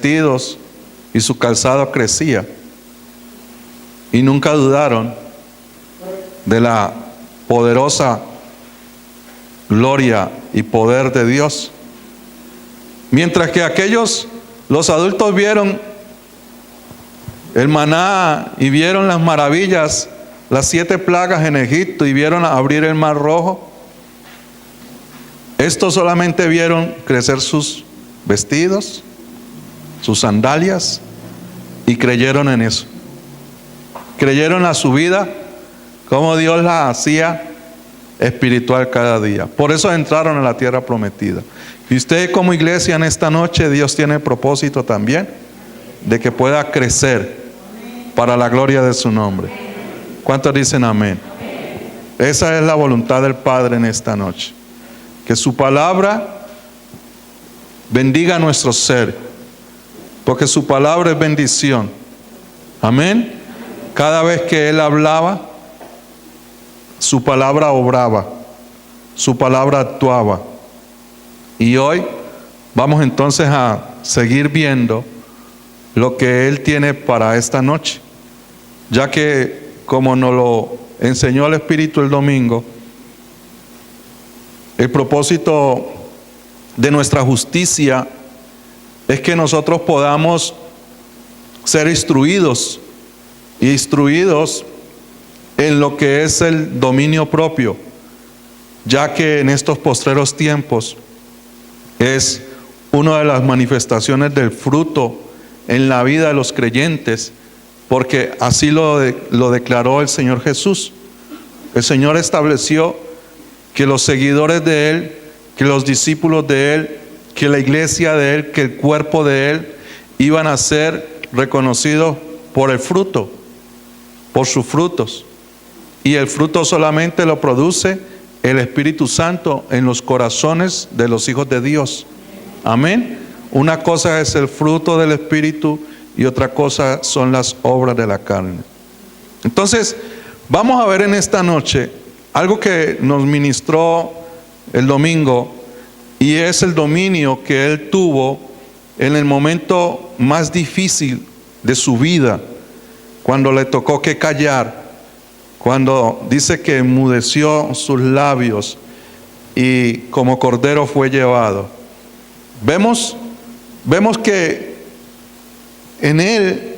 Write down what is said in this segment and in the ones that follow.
vestidos y su calzado crecía. Y nunca dudaron de la poderosa gloria y poder de Dios. Mientras que los adultos vieron el maná y vieron las maravillas, las 7 plagas en Egipto, y vieron abrir el mar rojo, estos solamente vieron crecer sus vestidos, sus sandalias, y creyeron en eso. Creyeron a su vida, como Dios la hacía espiritual cada día. Por eso entraron a la tierra prometida. Y usted como iglesia en esta noche, Dios tiene propósito también de que pueda crecer para la gloria de su nombre. ¿Cuántos dicen amén? Esa es la voluntad del Padre en esta noche. Que su palabra bendiga nuestro ser, porque su palabra es bendición. Amén. Cada vez que Él hablaba, su palabra obraba, su palabra actuaba. Y hoy vamos entonces a seguir viendo lo que Él tiene para esta noche, ya que como nos lo enseñó el Espíritu el domingo, el propósito de nuestra justicia es que nosotros podamos ser instruidos en lo que es el dominio propio, ya que en estos postreros tiempos es una de las manifestaciones del fruto en la vida de los creyentes, porque así lo declaró el Señor Jesús. El Señor estableció que los seguidores de Él, que los discípulos de Él, que la iglesia de Él, que el cuerpo de Él, iban a ser reconocidos por el fruto, por sus frutos. Y el fruto solamente lo produce el Espíritu Santo en los corazones de los hijos de Dios. Amén. Una cosa es el fruto del Espíritu y otra cosa son las obras de la carne. Entonces, vamos a ver en esta noche algo que nos ministró el domingo, y es el dominio que Él tuvo en el momento más difícil de su vida, cuando le tocó que callar, cuando dice que enmudeció sus labios y como cordero fue llevado. Vemos que en Él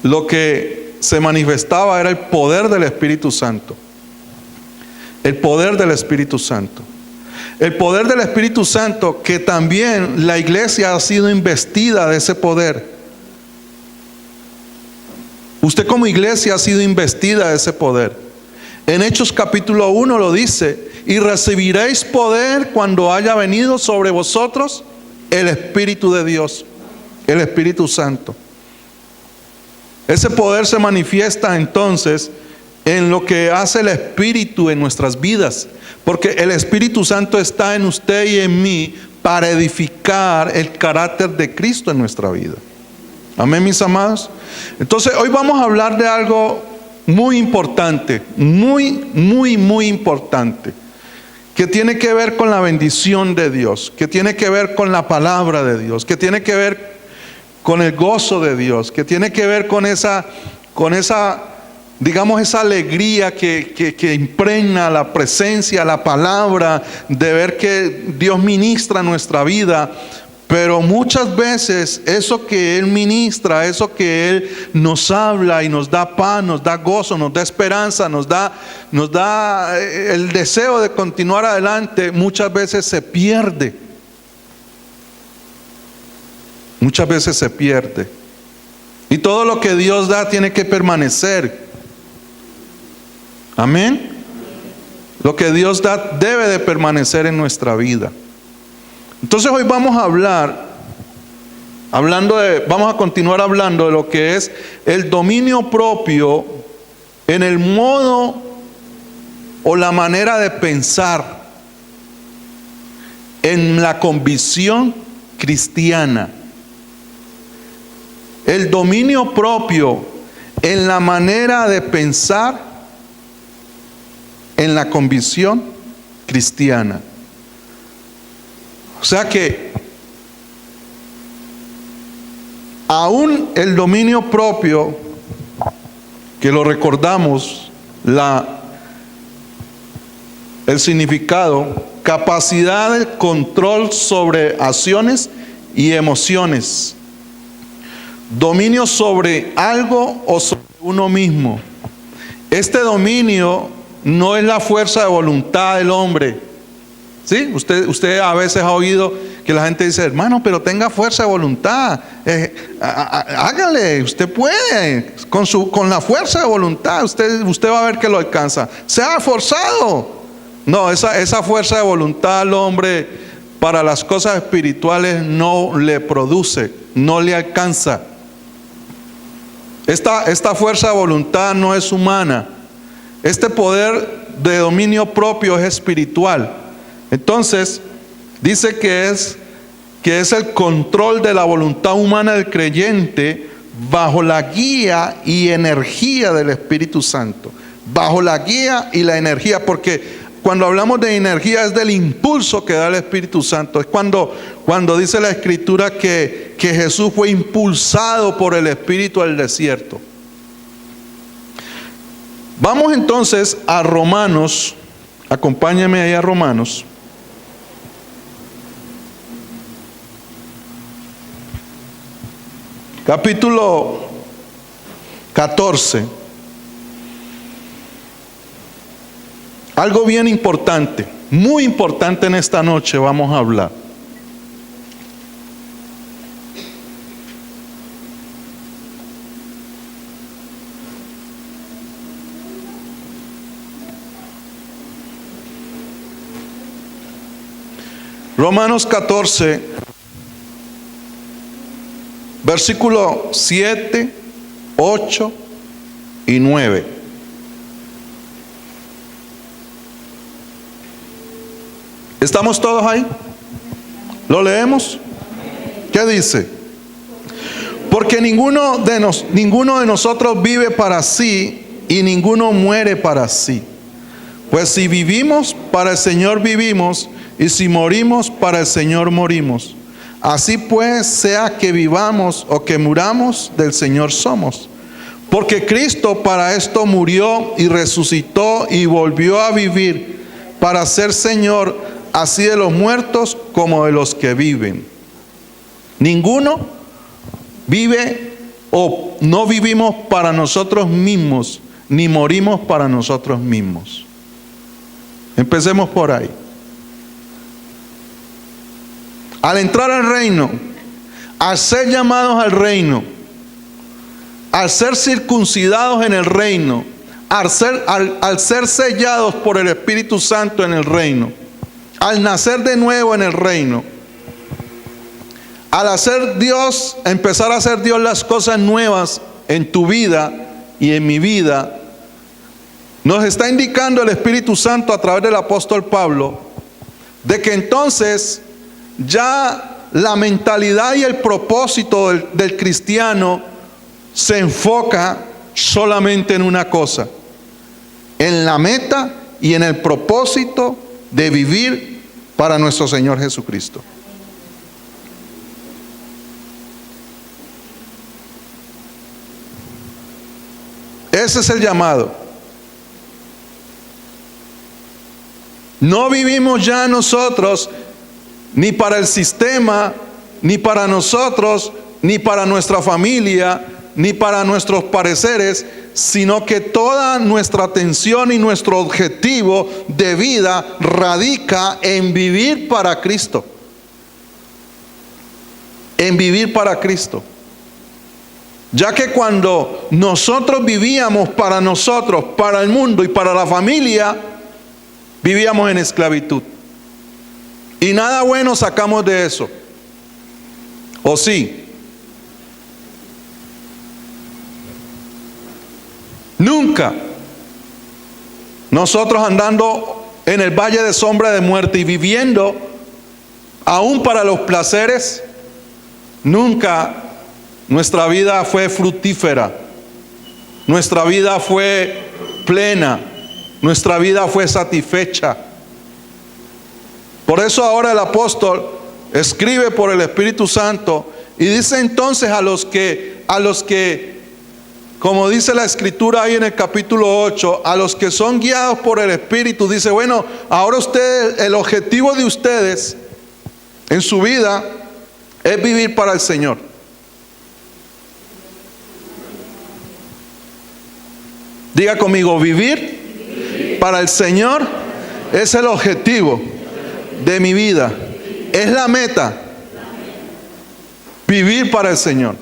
lo que se manifestaba era el poder del Espíritu Santo. El poder del Espíritu Santo. El poder del Espíritu Santo, que también la iglesia ha sido investida de ese poder. Usted como iglesia ha sido investida de ese poder. En Hechos capítulo 1 lo dice: y recibiréis poder cuando haya venido sobre vosotros el Espíritu de Dios, el Espíritu Santo. Ese poder se manifiesta entonces en lo que hace el Espíritu en nuestras vidas, porque el Espíritu Santo está en usted y en mí para edificar el carácter de Cristo en nuestra vida. Amén, mis amados. Entonces hoy vamos a hablar de algo muy importante, muy importante, que tiene que ver con la bendición de Dios, que tiene que ver con la palabra de Dios, que tiene que ver con el gozo de Dios, que tiene que ver con esa digamos, esa alegría que impregna la presencia, la palabra, de ver que Dios ministra nuestra vida. Pero muchas veces eso que Él ministra, eso que Él nos habla y nos da paz, nos da gozo, nos da esperanza, nos da el deseo de continuar adelante, muchas veces se pierde. Muchas veces se pierde. Y todo lo que Dios da tiene que permanecer. Amén. Lo que Dios da debe de permanecer en nuestra vida. Entonces hoy vamos a vamos a continuar hablando de lo que es el dominio propio en el modo o la manera de pensar, en la convicción cristiana. El dominio propio en la manera de pensar, en la convicción cristiana. O sea que Aún el dominio propio, que lo recordamos, el significado, capacidad de control sobre acciones y emociones, dominio sobre algo o sobre uno mismo. Este dominio no es la fuerza de voluntad del hombre. ¿Sí? Usted a veces ha oído que la gente dice, hermano, pero tenga fuerza de voluntad, hágale, usted puede, con la fuerza de voluntad, usted va a ver que lo alcanza. Sea forzado. No, esa fuerza de voluntad al hombre para las cosas espirituales no le produce, no le alcanza. Esta fuerza de voluntad no es humana. Este poder de dominio propio es espiritual. Entonces, dice que es el control de la voluntad humana del creyente bajo la guía y energía del Espíritu Santo. Bajo la guía y la energía, porque cuando hablamos de energía es del impulso que da el Espíritu Santo. Es cuando dice la Escritura que Jesús fue impulsado por el Espíritu al desierto. Vamos entonces a Romanos. Acompáñame ahí a Romanos. Capítulo 14. Algo bien importante, muy importante en esta noche vamos a hablar. Romanos 14, versículo 7, 8 y 9. ¿Estamos todos ahí? ¿Lo leemos? ¿Qué dice? Porque ninguno de nosotros vive para sí y ninguno muere para sí. Pues si vivimos, para el Señor vivimos, y si morimos, para el Señor morimos. Así pues, sea que vivamos o que muramos, del Señor somos. Porque Cristo para esto murió y resucitó y volvió a vivir, para ser Señor así de los muertos como de los que viven. Ninguno vive o no vivimos para nosotros mismos, ni morimos para nosotros mismos. Empecemos por ahí. Al entrar al reino, al ser llamados al reino, al ser circuncidados en el reino, al ser sellados por el Espíritu Santo en el reino, al nacer de nuevo en el reino, al empezar a hacer Dios las cosas nuevas en tu vida y en mi vida, nos está indicando el Espíritu Santo a través del apóstol Pablo, de que entonces ya la mentalidad y el propósito del cristiano se enfoca solamente en una cosa, en la meta y en el propósito de vivir para nuestro Señor Jesucristo. Ese es el llamado. No vivimos ya nosotros ni para el sistema, ni para nosotros, ni para nuestra familia, ni para nuestros pareceres, sino que toda nuestra atención y nuestro objetivo de vida radica en vivir para Cristo. En vivir para Cristo. Ya que cuando nosotros vivíamos para nosotros, para el mundo y para la familia, vivíamos en esclavitud. Y nada bueno sacamos de eso. ¿O sí? Nunca. Nosotros andando en el valle de sombra de muerte y viviendo aún para los placeres, nunca nuestra vida fue fructífera, nuestra vida fue plena, nuestra vida fue satisfecha. Por eso ahora el apóstol escribe por el Espíritu Santo Y dice entonces a los que, como dice la escritura ahí en el capítulo 8, a los que son guiados por el Espíritu, dice, bueno, ahora ustedes, el objetivo de ustedes en su vida es vivir para el Señor. Diga conmigo, vivir para el Señor es el objetivo de mi vida. Es la meta. Vivir para el Señor.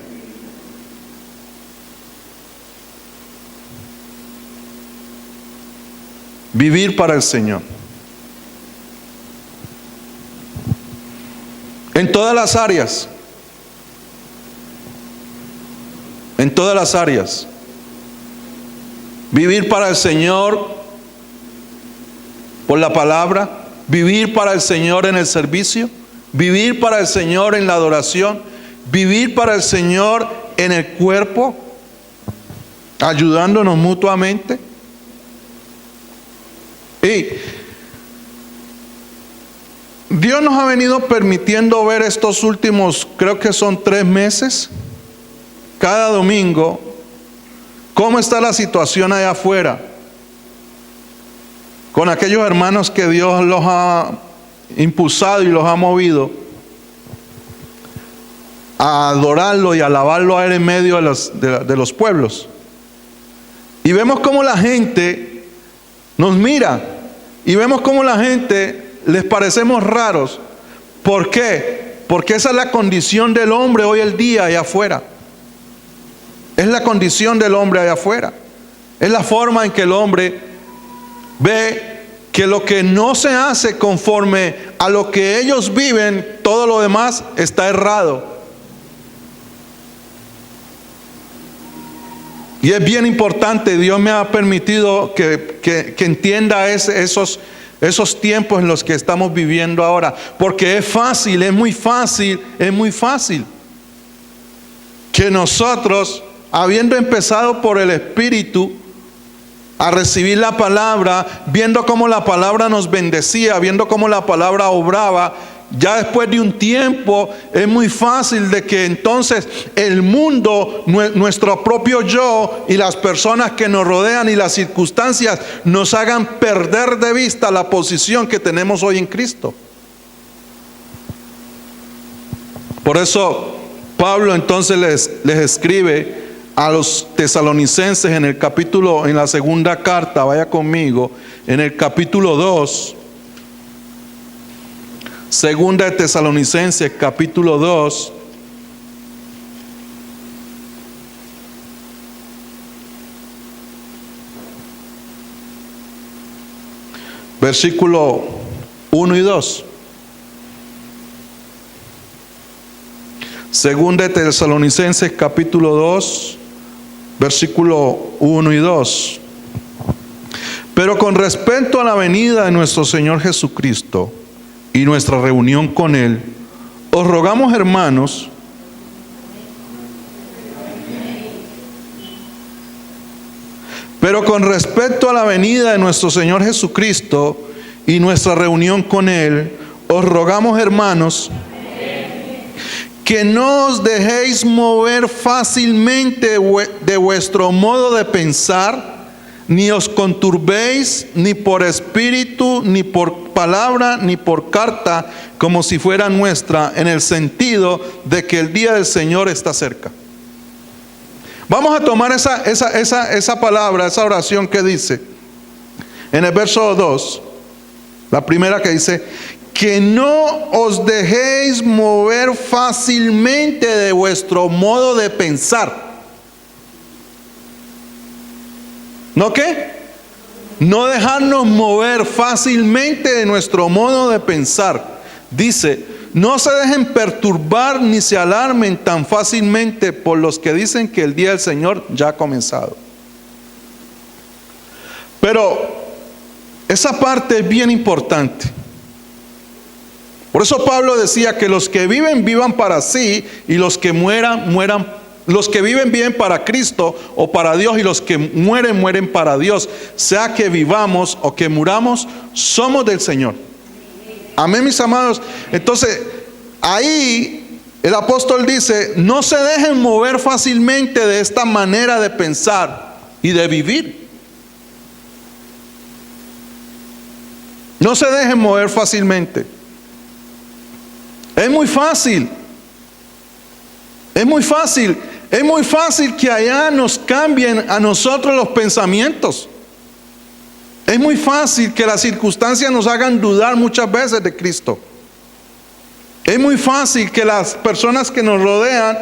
Vivir para el Señor. En todas las áreas. En todas las áreas. Vivir para el Señor por la palabra. Vivir para el Señor en el servicio. Vivir para el Señor en la adoración. Vivir para el Señor en el cuerpo. Ayudándonos mutuamente. Y Dios nos ha venido permitiendo ver estos últimos, creo que son 3 meses, cada domingo, cómo está la situación allá afuera, con aquellos hermanos que Dios los ha impulsado y los ha movido a adorarlo y alabarlo a Él en medio de los pueblos. Y vemos cómo la gente nos mira y vemos cómo la gente les parecemos raros. ¿Por qué? Porque esa es la condición del hombre hoy el día allá afuera. Es la condición del hombre allá afuera. Es la forma en que el hombre ve que lo que no se hace conforme a lo que ellos viven, todo lo demás está errado. Y es bien importante, Dios me ha permitido que entienda esos tiempos en los que estamos viviendo ahora. Porque es fácil, es muy fácil que nosotros, habiendo empezado por el Espíritu a recibir la palabra, viendo cómo la palabra nos bendecía, viendo cómo la palabra obraba, ya después de un tiempo es muy fácil de que entonces el mundo, nuestro propio yo y las personas que nos rodean y las circunstancias nos hagan perder de vista la posición que tenemos hoy en Cristo. Por eso Pablo entonces les escribe a los tesalonicenses en la segunda carta, vaya conmigo, en el capítulo 2. Segunda de Tesalonicenses, capítulo 2. Versículo 1 y 2. Segunda de Tesalonicenses, capítulo 2, versículo 1 y 2. Pero con respecto a la venida de nuestro Señor Jesucristo y nuestra reunión con Él, os rogamos, hermanos, pero con respecto a la venida de nuestro Señor Jesucristo y nuestra reunión con Él, os rogamos, hermanos, que no os dejéis mover fácilmente de vuestro modo de pensar, ni os conturbéis ni por espíritu, ni por palabra, ni por carta, como si fuera nuestra, en el sentido de que el día del Señor está cerca. Vamos a tomar esa palabra, esa oración que dice en el verso 2, la primera que dice, que no os dejéis mover fácilmente de vuestro modo de pensar. ¿No qué? No dejarnos mover fácilmente de nuestro modo de pensar. Dice, no se dejen perturbar ni se alarmen tan fácilmente por los que dicen que el día del Señor ya ha comenzado. Pero esa parte es bien importante. Por eso Pablo decía que los que viven, vivan para sí, y los que mueran, mueran. Los que viven bien para Cristo o para Dios, y los que mueren, mueren para Dios. Sea que vivamos o que muramos, somos del Señor. Amén, mis amados. Entonces, ahí el apóstol dice, no se dejen mover fácilmente de esta manera de pensar y de vivir. No se dejen mover fácilmente. Es muy fácil. Es muy fácil. Es muy fácil que allá nos cambien a nosotros los pensamientos. Es muy fácil que las circunstancias nos hagan dudar muchas veces de Cristo. Es muy fácil que las personas que nos rodean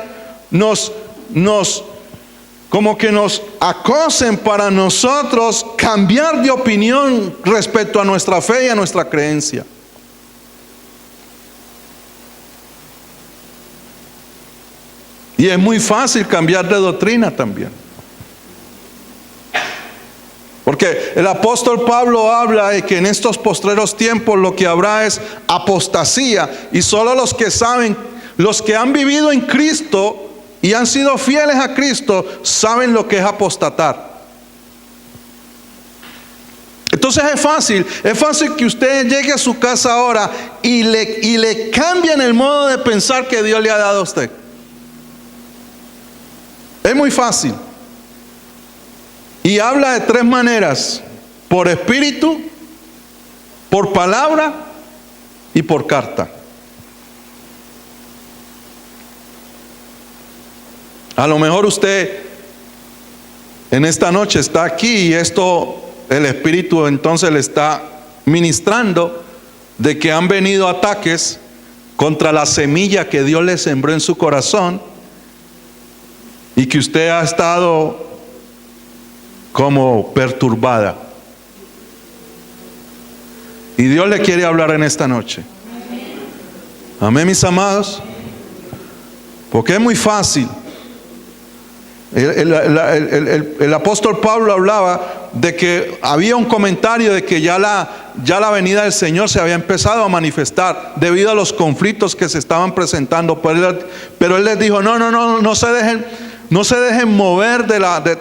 como que nos acosen para nosotros cambiar de opinión respecto a nuestra fe y a nuestra creencia. Y es muy fácil cambiar de doctrina también. Porque el apóstol Pablo habla de que en estos postreros tiempos lo que habrá es apostasía. Y solo los que saben, los que han vivido en Cristo y han sido fieles a Cristo, saben lo que es apostatar. Entonces es fácil que usted llegue a su casa ahora y le cambien el modo de pensar que Dios le ha dado a usted. Es muy fácil. Y habla de tres maneras: por espíritu, por palabra y por carta. A lo mejor usted en esta noche está aquí y el espíritu entonces le está ministrando de que han venido ataques contra la semilla que Dios le sembró en su corazón y que usted ha estado como perturbada. Y Dios le quiere hablar en esta noche. Amén, mis amados. Porque es muy fácil. El apóstol Pablo hablaba de que había un comentario de que ya la venida del Señor se había empezado a manifestar debido a los conflictos que se estaban presentando. Pero él les dijo, no se dejen mover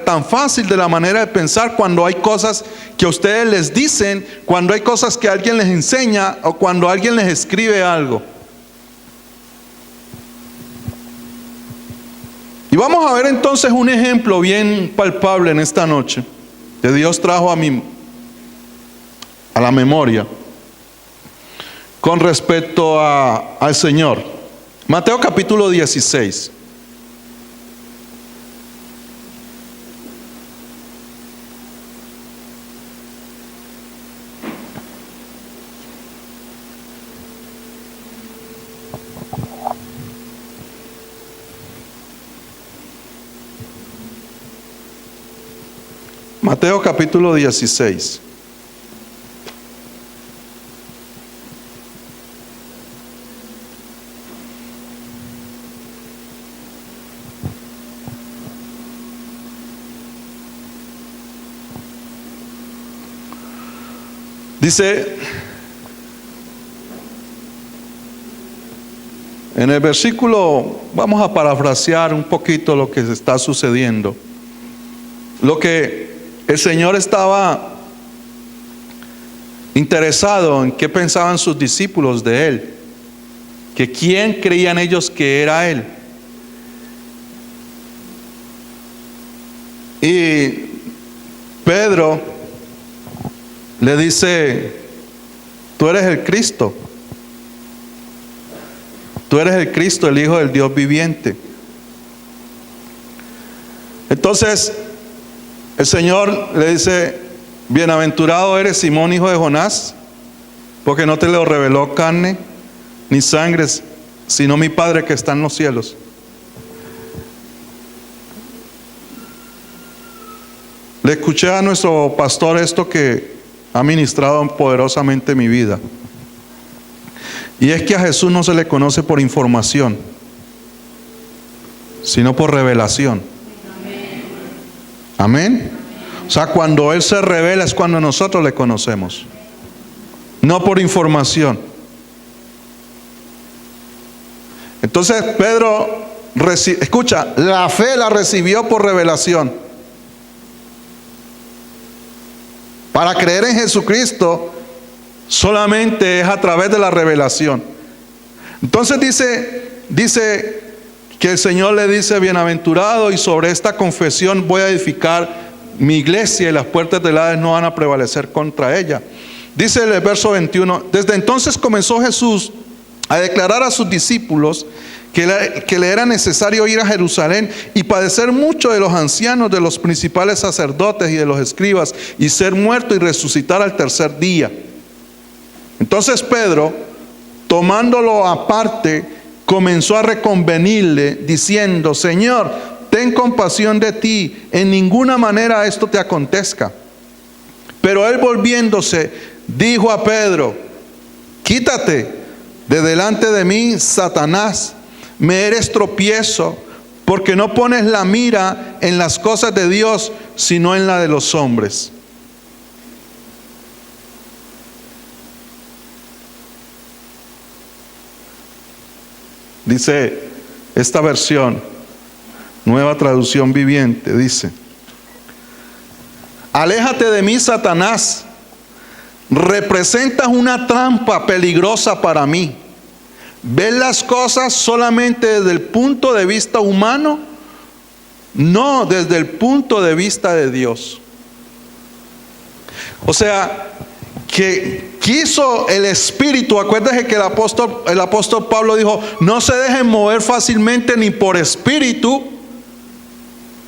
tan fácil de la manera de pensar cuando hay cosas que ustedes les dicen, cuando hay cosas que alguien les enseña o cuando alguien les escribe algo. Y vamos a ver entonces un ejemplo bien palpable en esta noche que Dios trajo a la memoria con respecto al Señor. Mateo capítulo 16. Mateo capítulo 16. Dice en el versículo, vamos a parafrasear un poquito lo que está sucediendo. Lo que el Señor estaba interesado en qué pensaban sus discípulos de Él, que quién creían ellos que era Él. Y Pedro le dice, tú eres el Cristo, tú eres el Cristo, el Hijo del Dios viviente. Entonces el Señor le dice, bienaventurado eres Simón, hijo de Jonás, porque no te lo reveló carne ni sangre, sino mi Padre que está en los cielos. Le escuché a nuestro pastor esto que ha ministrado poderosamente mi vida. Y es que a Jesús no se le conoce por información, sino por revelación. Amén. O sea, cuando Él se revela es cuando nosotros le conocemos, no por información. Entonces Pedro, escucha, la fe la recibió por revelación. Para creer en Jesucristo solamente es a través de la revelación. Entonces dice dice que el Señor le dice: bienaventurado, y sobre esta confesión voy a edificar mi iglesia, y las puertas del Hades no van a prevalecer contra ella. Dice el verso 21: desde entonces comenzó Jesús a declarar a sus discípulos que le era necesario ir a Jerusalén y padecer mucho de los ancianos, de los principales sacerdotes y de los escribas, y ser muerto y resucitar al tercer día. Entonces Pedro, tomándolo aparte, comenzó a reconvenirle, diciendo: Señor, ten compasión de ti, en ninguna manera esto te acontezca. Pero él, volviéndose, dijo a Pedro: quítate de delante de mí, Satanás, me eres tropiezo, porque no pones la mira en las cosas de Dios, sino en la de los hombres. Dice esta versión, Nueva Traducción Viviente, dice: aléjate de mí, Satanás, representas una trampa peligrosa para mí. ¿Ves las cosas solamente desde el punto de vista humano? No desde el punto de vista de Dios. O sea, que quiso el Espíritu. Acuérdense que el apóstol Pablo dijo: no se dejen mover fácilmente ni por espíritu,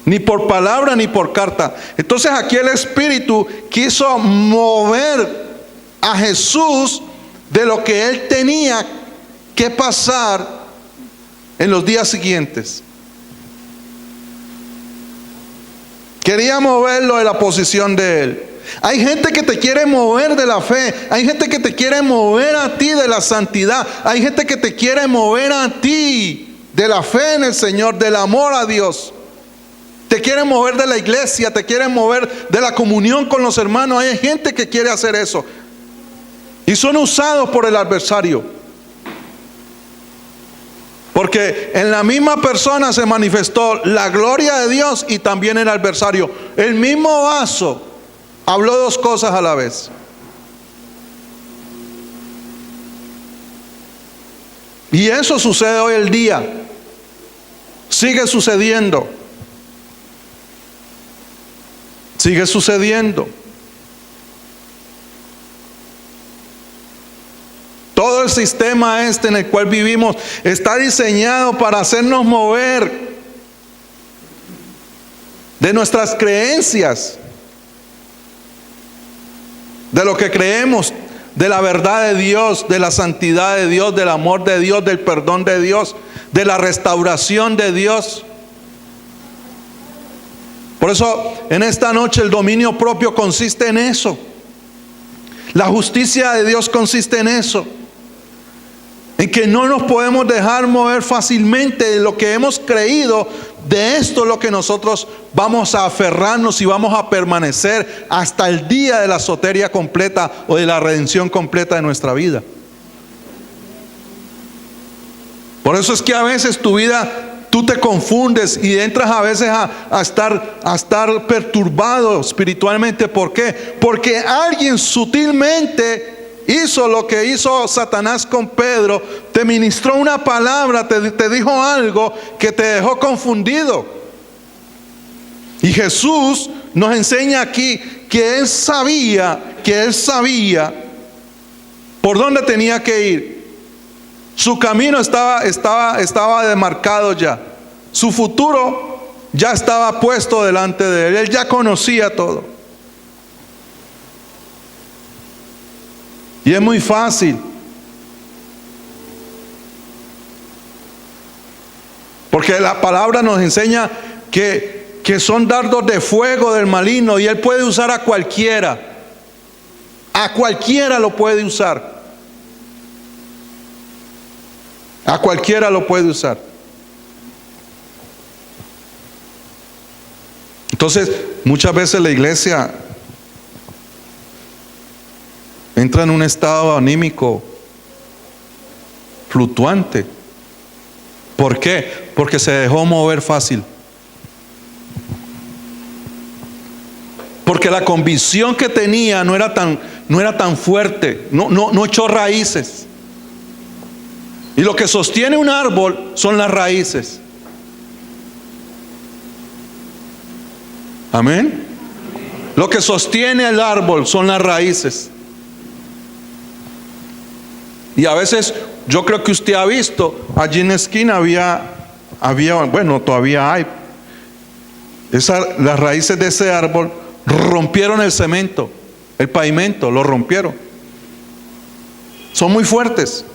ni por palabra, ni por carta. Entonces aquí el Espíritu quiso mover a Jesús de lo que él tenía que pasar en los días siguientes. Quería moverlo de la posición de él. Hay gente que te quiere mover de la fe. Hay gente que te quiere mover a ti de la santidad. Hay gente que te quiere mover a ti de la fe en el Señor, del amor a Dios. Te quiere mover de la iglesia, te quiere mover de la comunión con los hermanos. Hay gente que quiere hacer eso. Y son usados por el adversario. Porque en la misma persona se manifestó la gloria de Dios y también el adversario. El mismo vaso habló dos cosas a la vez. Y eso sucede hoy el día. Sigue sucediendo. Sigue sucediendo. Todo el sistema en el cual vivimos está diseñado para hacernos mover de nuestras creencias, de lo que creemos, de la verdad de Dios, de la santidad de Dios, del amor de Dios, del perdón de Dios, de la restauración de Dios. Por eso en esta noche el dominio propio consiste en eso. La justicia de Dios consiste en eso. En que no nos podemos dejar mover fácilmente de lo que hemos creído. De esto es lo que nosotros vamos a aferrarnos y vamos a permanecer hasta el día de la soteria completa o de la redención completa de nuestra vida. Por eso es que a veces tu vida, tú te confundes y entras a veces a estar perturbado espiritualmente. ¿Por qué? Porque alguien sutilmente hizo lo que hizo Satanás con Pedro. Te ministró una palabra, te dijo algo que te dejó confundido. Y Jesús nos enseña aquí que él sabía por dónde tenía que ir. Su camino estaba demarcado ya. Su futuro ya estaba puesto delante de él. Él ya conocía todo. Y es muy fácil. Porque la palabra nos enseña que son dardos de fuego del maligno y él puede usar a cualquiera. A cualquiera lo puede usar. A cualquiera lo puede usar. Entonces, muchas veces la iglesia entra en un estado anímico fluctuante. ¿Por qué? Porque se dejó mover fácil. Porque la convicción que tenía no era tan fuerte, no echó raíces. Y lo que sostiene un árbol son las raíces. Amén. Lo que sostiene el árbol son las raíces. Y a veces yo creo que usted ha visto, allí en la esquina había, bueno, todavía hay, las raíces de ese árbol rompieron el cemento, el pavimento, lo rompieron. Son muy fuertes.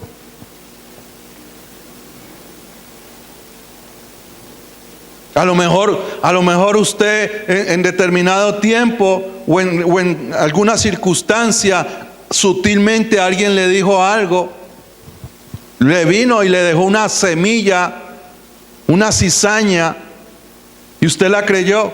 A lo mejor usted en determinado tiempo o en alguna circunstancia sutilmente alguien le dijo algo, le vino y le dejó una semilla, una cizaña, y usted la creyó.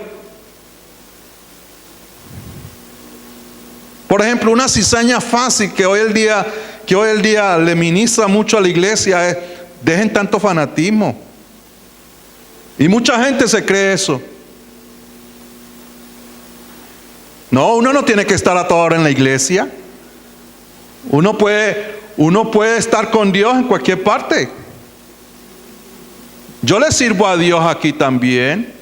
Por ejemplo, una cizaña fácil que hoy el día le ministra mucho a la iglesia es: dejen tanto fanatismo. Y mucha gente se cree eso. No, uno no tiene que estar a toda hora en la iglesia. Uno puede estar con Dios en cualquier parte. Yo le sirvo a Dios aquí también.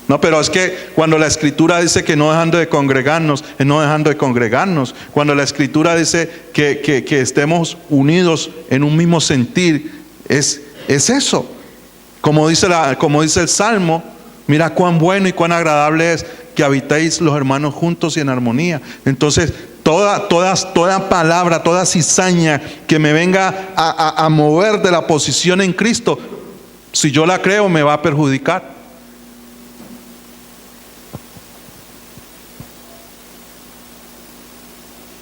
No, pero es que cuando la Escritura dice que no dejando de congregarnos, es no dejando de congregarnos. Cuando la Escritura dice que estemos unidos en un mismo sentir, es eso. Como dice el Salmo, mira cuán bueno y cuán agradable es que habitéis los hermanos juntos y en armonía. Entonces, toda palabra, toda cizaña que me venga a mover de la posición en Cristo, si yo la creo, me va a perjudicar.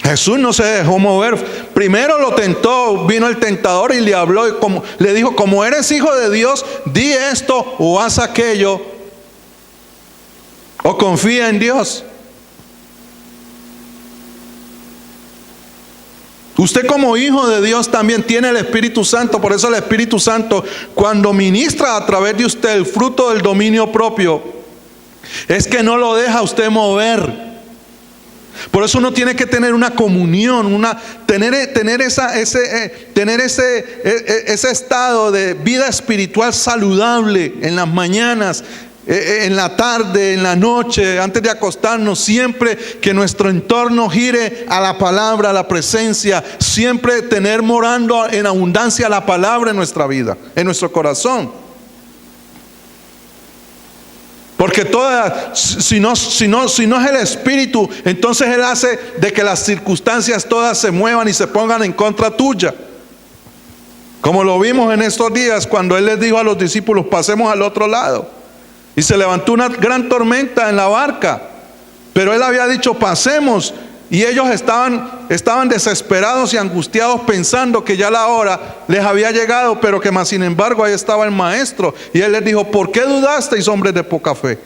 Jesús no se dejó mover. Primero lo tentó, vino el tentador y le habló y le dijo: como eres hijo de Dios, di esto o haz aquello, o confía en Dios. Usted como hijo de Dios también tiene el Espíritu Santo. Por eso el Espíritu Santo, cuando ministra a través de usted el fruto del dominio propio, es que no lo deja usted mover. Por eso uno tiene que tener una comunión, tener ese estado de vida espiritual saludable en las mañanas, en la tarde, en la noche, antes de acostarnos. Siempre que nuestro entorno gire a la palabra, a la presencia. Siempre tener morando en abundancia la palabra en nuestra vida, en nuestro corazón. Porque si no es el Espíritu, entonces Él hace de que las circunstancias todas se muevan y se pongan en contra tuya. Como lo vimos en estos días cuando Él les dijo a los discípulos: pasemos al otro lado. Y se levantó una gran tormenta en la barca. Pero Él había dicho: pasemos. Y ellos estaban desesperados y angustiados, pensando que ya la hora les había llegado, pero que más sin embargo ahí estaba el maestro. Y Él les dijo: ¿por qué dudasteis, hombres de poca fe?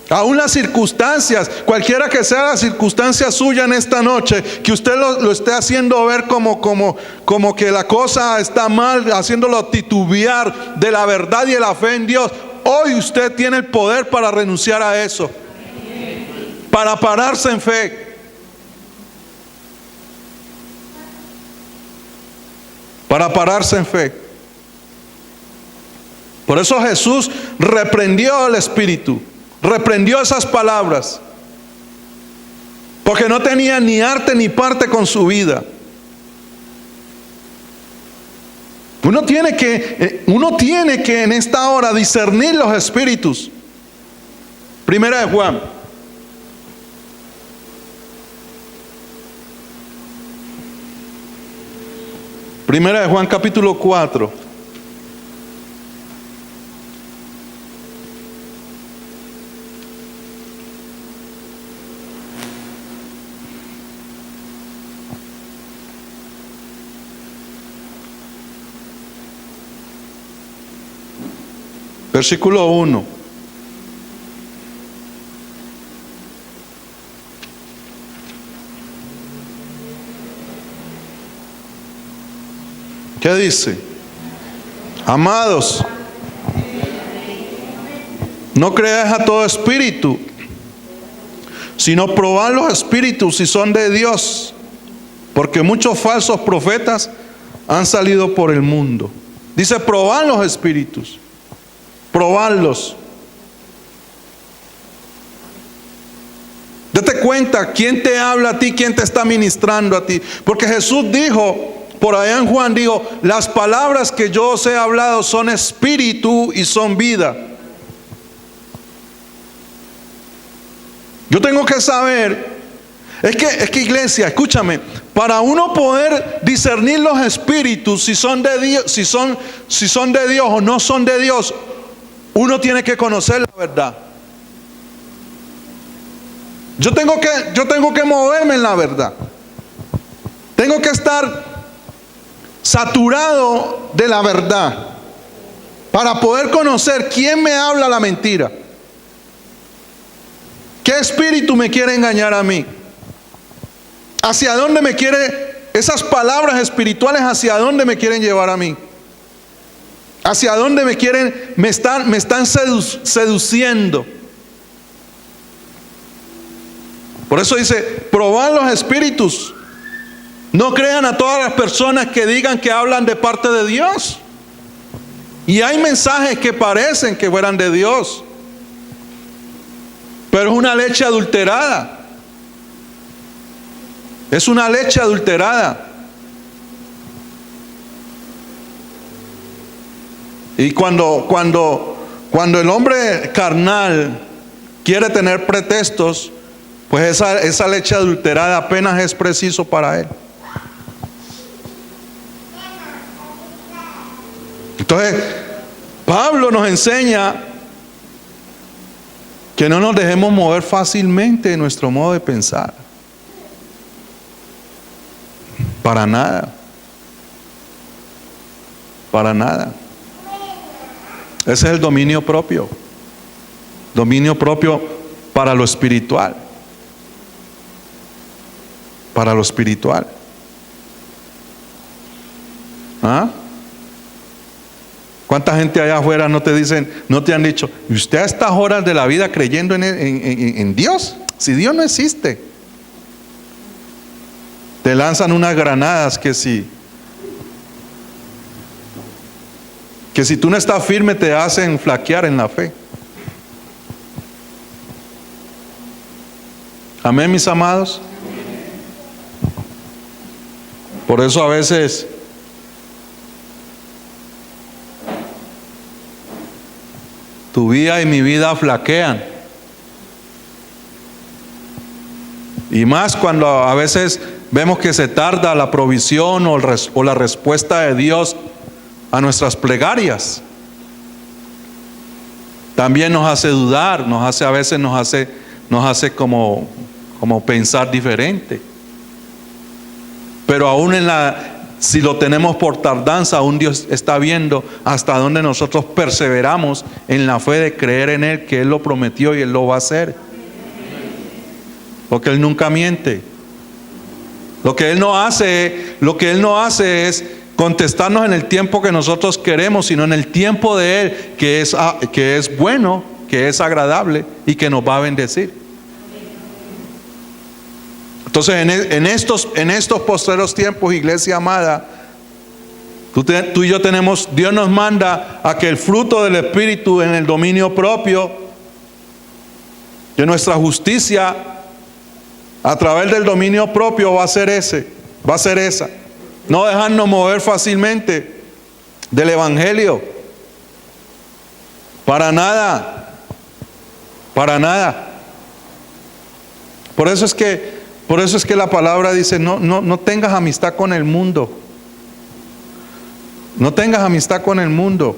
Aún las circunstancias, cualquiera que sea la circunstancia suya en esta noche, que usted lo esté haciendo ver como que la cosa está mal, haciéndolo titubear de la verdad y de la fe en Dios, hoy usted tiene el poder para renunciar a eso, para pararse en fe. Para pararse en fe. Por eso Jesús reprendió al espíritu, reprendió esas palabras, porque no tenía ni arte ni parte con su vida. Uno tiene que en esta hora discernir los espíritus. Primera de Juan. Primera de Juan capítulo 4. Versículo 1. ¿Qué dice? Amados, no creáis a todo espíritu, sino probad los espíritus si son de Dios, porque muchos falsos profetas han salido por el mundo. Dice, probad los espíritus, probadlos. Date cuenta quién te habla a ti, quién te está ministrando a ti. Porque Jesús dijo, por allá en Juan, dijo, las palabras que yo os he hablado son espíritu y son vida. Yo tengo que saber, es que iglesia, escúchame, para uno poder discernir los espíritus, si son de Dios, si son de Dios o no son de Dios, uno tiene que conocer la verdad. Yo tengo que moverme en la verdad. Tengo que estar saturado de la verdad para poder conocer quién me habla la mentira. ¿Qué espíritu me quiere engañar a mí? ¿Hacia dónde me quiere, esas palabras espirituales, hacia dónde me quieren llevar a mí? ¿Hacia dónde me están seduciendo? Por eso dice, probad los espíritus. No crean a todas las personas que digan que hablan de parte de Dios. Y hay mensajes que parecen que fueran de Dios, pero es una leche adulterada. Es una leche adulterada. Y cuando el hombre carnal quiere tener pretextos, pues esa leche adulterada apenas es preciso para él. Entonces, Pablo nos enseña que no nos dejemos mover fácilmente de nuestro modo de pensar. Para nada. Para nada. Ese es el dominio propio. Dominio propio para lo espiritual. Para lo espiritual. ¿Ah? ¿Cuánta gente allá afuera no te han dicho, ¿y usted a estas horas de la vida creyendo en Dios? Si Dios no existe. Te lanzan unas granadas que si tú no estás firme te hacen flaquear en la fe. Amén, mis amados. Por eso a veces tu vida y mi vida flaquean. Y más cuando a veces vemos que se tarda la provisión o la respuesta de Dios a nuestras plegarias. También nos hace dudar, a veces nos hace como pensar diferente. Pero aún si lo tenemos por tardanza, aún Dios está viendo hasta dónde nosotros perseveramos en la fe de creer en Él, que Él lo prometió y Él lo va a hacer. Porque Él nunca miente. Lo que Él no hace es contestarnos en el tiempo que nosotros queremos, sino en el tiempo de Él, que es bueno, que es agradable y que nos va a bendecir. Entonces en estos postreros tiempos, iglesia amada, tú y yo Dios nos manda a que el fruto del Espíritu en el dominio propio, de nuestra justicia, a través del dominio propio va a ser esa. No dejarnos mover fácilmente del Evangelio. Para nada. Para nada. Por eso es que la palabra dice, no tengas amistad con el mundo. No tengas amistad con el mundo.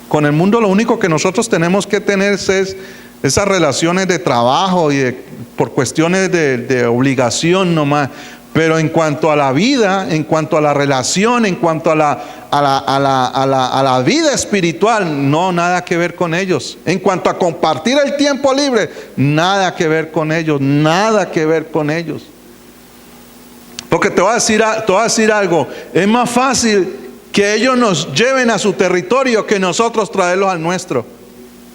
Con el mundo lo único que nosotros tenemos que tener es esas relaciones de trabajo y por cuestiones de obligación nomás. Pero en cuanto a la vida, en cuanto a la relación, en cuanto a la vida espiritual, no, nada que ver con ellos. En cuanto a compartir el tiempo libre, nada que ver con ellos, nada que ver con ellos. Porque te voy a decir algo, es más fácil que ellos nos lleven a su territorio que nosotros traerlos al nuestro.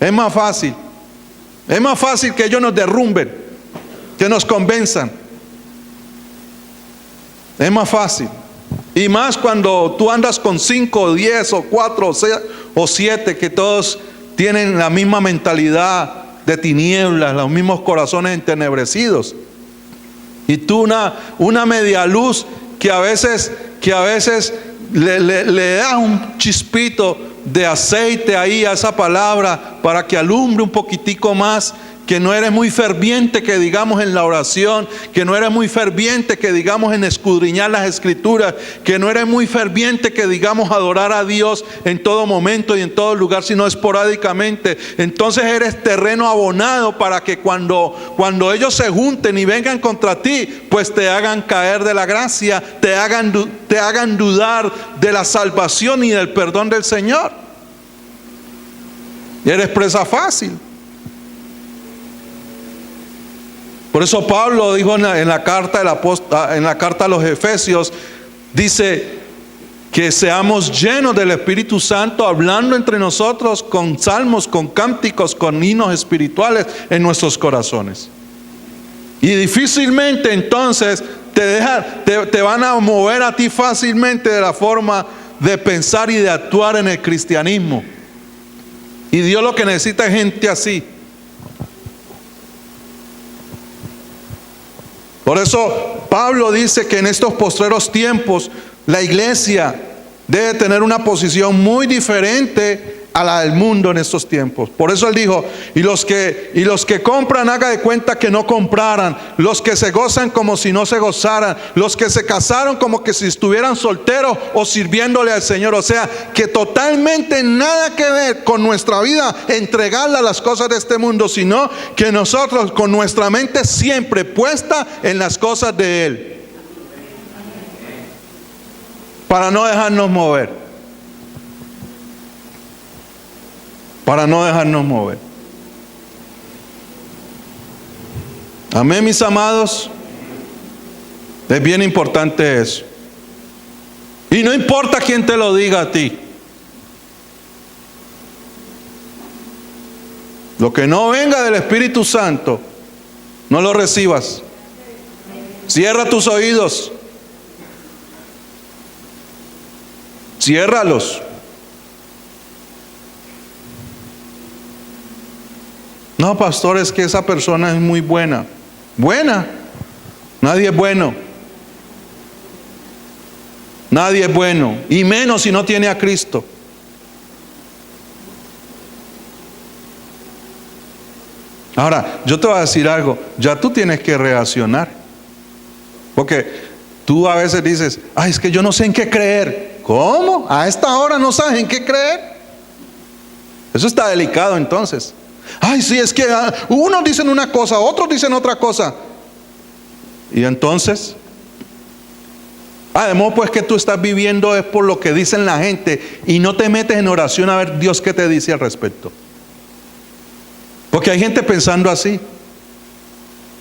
Es más fácil. Es más fácil que ellos nos derrumben, que nos convenzan. Es más fácil. Y más cuando tú andas con 5, o 10, o 4, o 6, o 7, que todos tienen la misma mentalidad de tinieblas, los mismos corazones entenebrecidos. Y tú una media luz que a veces le das un chispito de aceite ahí a esa palabra para que alumbre un poquitico más, que no eres muy ferviente, que digamos, en la oración, que no eres muy ferviente, que digamos, en escudriñar las escrituras, que no eres muy ferviente, que digamos, adorar a Dios en todo momento y en todo lugar, sino esporádicamente. Entonces eres terreno abonado para que cuando ellos se junten y vengan contra ti, pues te hagan caer de la gracia, te hagan dudar de la salvación y del perdón del Señor. Y eres presa fácil. Por eso Pablo dijo en la carta a los Efesios, dice que seamos llenos del Espíritu Santo, hablando entre nosotros con salmos, con cánticos, con himnos espirituales en nuestros corazones. Y difícilmente entonces te van a mover a ti fácilmente de la forma de pensar y de actuar en el cristianismo. Y Dios lo que necesita es gente así. Por eso Pablo dice que en estos postreros tiempos la iglesia debe tener una posición muy diferente a la del mundo en estos tiempos. Por eso él dijo, y los que compran, haga de cuenta que no compraran, los que se gozan como si no se gozaran, los que se casaron como que si estuvieran solteros o sirviéndole al Señor. O sea, que totalmente nada que ver con nuestra vida, entregarla a las cosas de este mundo, sino que nosotros con nuestra mente siempre puesta en las cosas de Él, para no dejarnos mover. Para no dejarnos mover. Amén, mis amados. Es bien importante eso. Y no importa quién te lo diga a ti. Lo que no venga del Espíritu Santo, no lo recibas. Cierra tus oídos. Ciérralos. No, pastor, es que esa persona es muy buena. ¿Buena? Nadie es bueno. Nadie es bueno. Y menos si no tiene a Cristo. Ahora, yo te voy a decir algo. Ya tú tienes que reaccionar. Porque tú a veces dices, ay, es que yo no sé en qué creer. ¿Cómo? A esta hora no sabes en qué creer. Eso está delicado entonces. Ay, sí, es que unos dicen una cosa, otros dicen otra cosa. Y entonces, de modo pues que tú estás viviendo es por lo que dicen la gente y no te metes en oración a ver Dios qué te dice al respecto. Porque hay gente pensando así.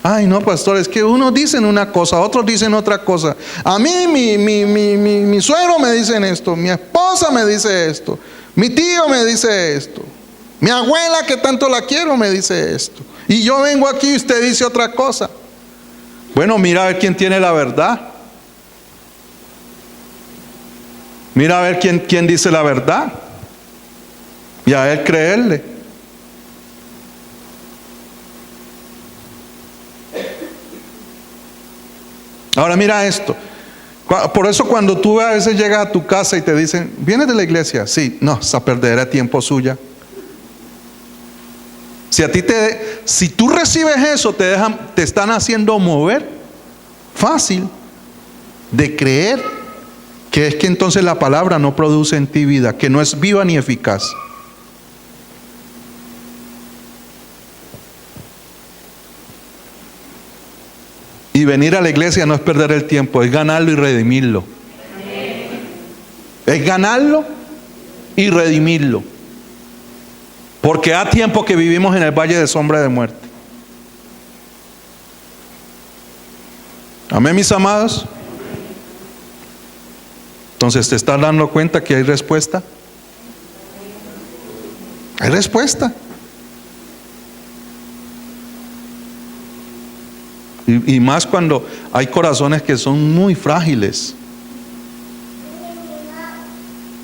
Ay, no, pastor, es que unos dicen una cosa, otros dicen otra cosa. A mí mi suegro me dice esto, mi esposa me dice esto, mi tío me dice esto. Mi abuela, que tanto la quiero, me dice esto. Y yo vengo aquí y usted dice otra cosa. Bueno, mira a ver quién tiene la verdad. Mira a ver quién dice la verdad. Y a él creerle. Ahora mira esto. Por eso cuando tú a veces llegas a tu casa y te dicen, ¿vienes de la iglesia? Sí, no, esa perdera tiempo suya. Si tú recibes eso, te están haciendo mover fácil de creer que es que entonces la palabra no produce en ti vida, que no es viva ni eficaz. Y venir a la iglesia no es perder el tiempo, es ganarlo y redimirlo. Es ganarlo y redimirlo. Porque ha tiempo que vivimos en el valle de sombra de muerte. Amén, mis amados. Entonces, ¿te estás dando cuenta que hay respuesta? Hay respuesta. Y más cuando hay corazones que son muy frágiles.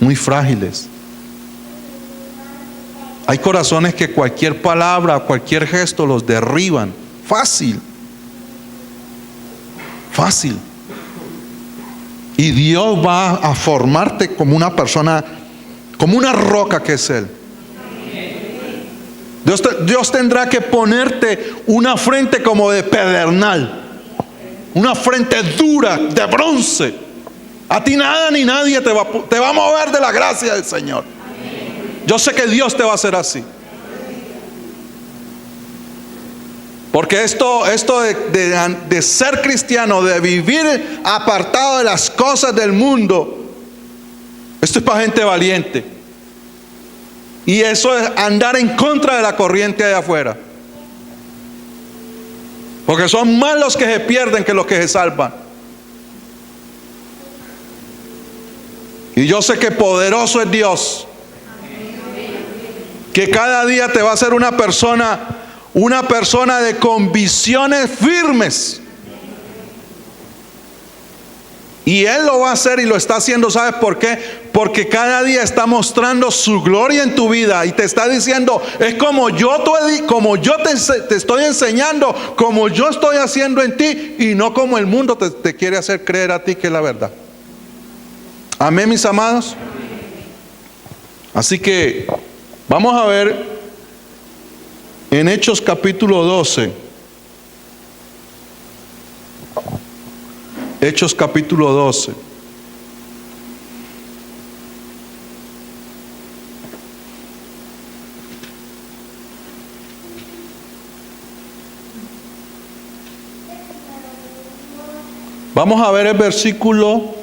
muy frágiles. Hay corazones que cualquier palabra, cualquier gesto los derriban. Fácil. Fácil. Y Dios va a formarte como una persona, como una roca que es Él. Dios tendrá que ponerte una frente como de pedernal, una frente dura, de bronce. A ti nada ni nadie te va a mover de la gracia del Señor. Yo sé que Dios te va a hacer así. Porque esto de ser cristiano, de vivir apartado de las cosas del mundo, esto es para gente valiente. Y eso es andar en contra de la corriente de afuera. Porque son más los que se pierden que los que se salvan. Y yo sé que poderoso es Dios, que cada día te va a hacer una persona de convicciones firmes. Y Él lo va a hacer y lo está haciendo. ¿Sabes por qué? Porque cada día está mostrando su gloria en tu vida y te está diciendo, es como yo te estoy enseñando, como yo estoy haciendo en ti, y no como el mundo te quiere hacer creer a ti que es la verdad. Amén, mis amados. Así que vamos a ver en Hechos capítulo 12. Hechos capítulo 12. Vamos a ver el versículo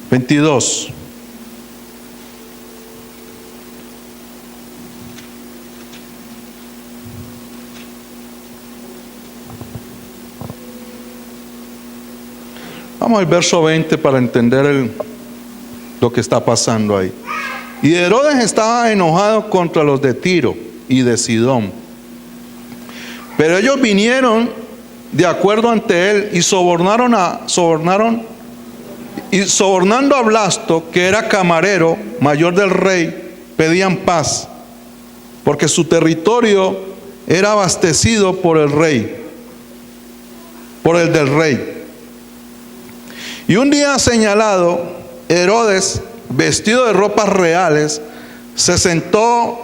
22. Vamos al verso 20 para entender lo que está pasando ahí. Y Herodes estaba enojado contra los de Tiro y de Sidón. Pero ellos vinieron de acuerdo ante él y sobornando a Blasto, que era camarero mayor del rey, pedían paz, porque su territorio era abastecido por el del rey. Y un día señalado, Herodes, vestido de ropas reales, se sentó